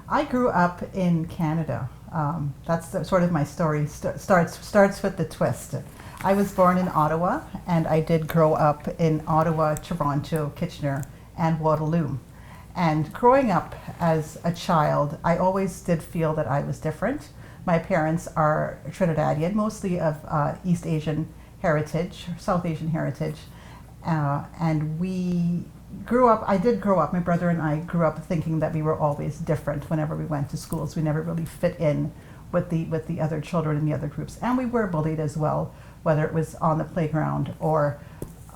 I grew up in Canada. That's sort of my story. Starts with the twist. I was born in Ottawa, and I did grow up in Ottawa, Toronto, Kitchener, and Waterloo. And growing up as a child, I always did feel that I was different. My parents are Trinidadian, mostly of East Asian heritage, South Asian heritage, and we grew up. I did grow up. My brother and I grew up thinking that we were always different whenever we went to schools. We never really fit in with the other children in the other groups, and we were bullied as well, whether it was on the playground or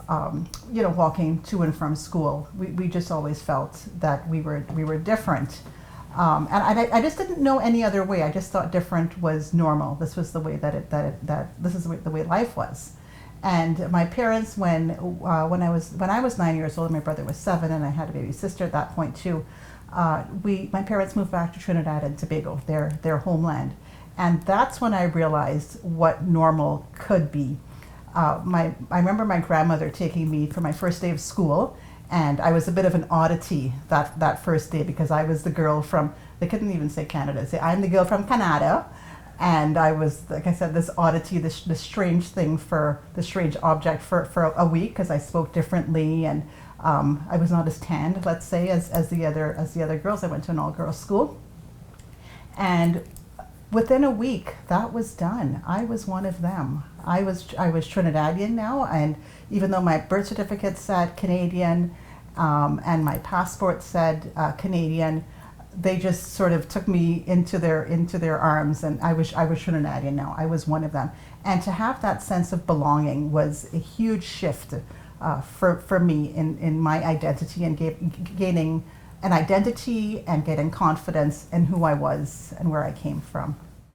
walking to and from school. We just always felt that we were different. And I just didn't know any other way. I just thought different was normal. This was the way that this is the way life was. And my parents, when I was 9 years old, and my brother was 7, and I had a baby sister at that point too. My parents moved back to Trinidad and Tobago, their homeland, and that's when I realized what normal could be. I remember my grandmother taking me for my first day of school, and I was a bit of an oddity that first day because I was the girl from, they couldn't even say Canada, say I'm the girl from Canada. And I was, like I said, this oddity, this strange thing the strange object for a week because I spoke differently, and I was not as tanned, let's say, as the other girls. I went to an all-girls school, and within a week that was done. I was one of them. I was Trinidadian now, and even though my birth certificate said Canadian and my passport said Canadian, they just sort of took me into their arms, and I was Trinidadian now. I was one of them, and to have that sense of belonging was a huge shift for me in my identity, and gaining an identity and getting confidence in who I was and where I came from.